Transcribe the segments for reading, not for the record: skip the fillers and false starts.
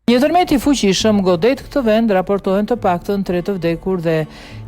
Një tërmet i fuqishëm godet këtë vend, raportohen të paktën 3 të vdekur dhe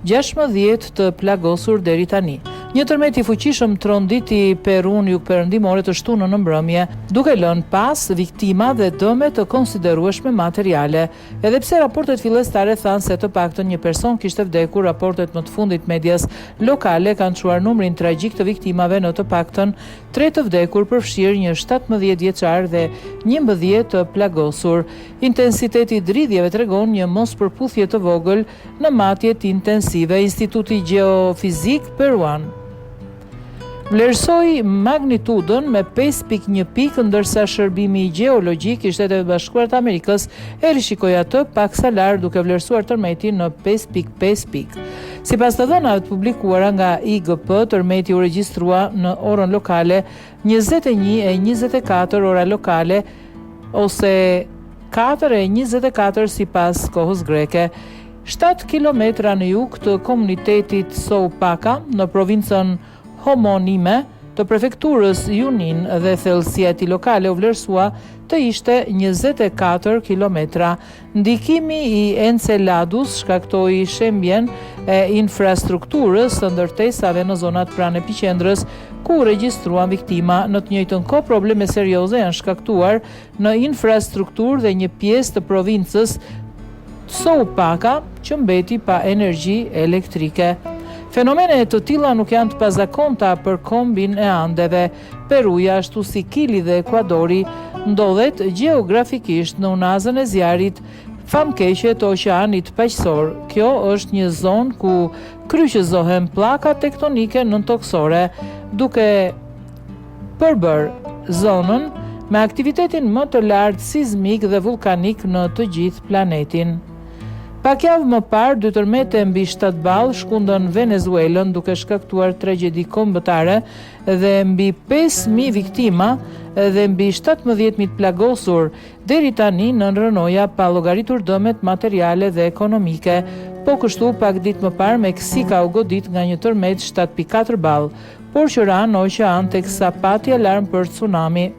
16 të plagosur deri tani. Një tërmet i fuqishëm tronditi Perun jugperëndimore të shtunën në mbrëmje, duke lënë pas viktima dhe dëme të konsiderueshme materiale. Edhe pse raportet fillestare thanë se të paktën një person kishte vdekur, raportet më të fundit medias lokale kanë çuar numrin tragjik të viktimave në të paktën 3 të vdekur, përfshirë një 17 vjeçar dhe 11 të plagosur. Intensiteti i dridhjeve tregon një mospërputhje të vogël në matjet intensive. Instituti Gjeofizik Peruan vlerësoi magnitudën me 5.1 pikë, ndërsa shërbimi gjeologjik i Shteteve Bashkuara të Amerikës e rishikoi atë paksa lart, duke vlerësuar tërmetin në 5.5 pikë. Sipas të dhënave të publikuara nga IGP, tërmeti u regjistrua në orën lokale 21:24 ora lokale ose 4:24 sipas kohës greke. 7 kilometra në jug të komunitetit Soupaka në provincën homonime të prefekturës Junin dhe thellësia e tij lokale u vlerësua të ishte 24 kilometra. Ndikimi i Enceladus shkaktoi shembjen e infrastrukturës së ndërtesave në zonat pranë epiqendrës, ku u regjistruan viktima. Në të njëjtën kohë, probleme serioze janë shkaktuar në infrastrukturë dhe një pjesë të provincës Soupaka që mbeti pa energji elektrike. Fenomene të tilla nuk janë të pazakonta për kombin e Andeve. Peruja, ashtu si Kili dhe Ekuadori, ndodhet gjeografikisht në unazën e zjarit famkeqe të oqeanit paqësor. Kjo është një zonë ku kryqëzohen pllaka tektonike nëntoksore, duke përbërë zonën me aktivitetin më të lartë sismik dhe vulkanik në të gjithë planetin. Pak javë më parë, 2 tërmete mbi 7 ballë shkundën Venezuelën, duke shkaktuar tragjedi kombëtare dhe mbi 5.000 viktima dhe mbi 17.000 plagosur. Deri tani nën rënoja pa llogaritur dëmet materiale dhe ekonomike. Po kështu, pak ditë më parë, Meksika u godit nga një tërmet 7.4 ballë, por që ra në oqean teksa pati alarm për tsunami.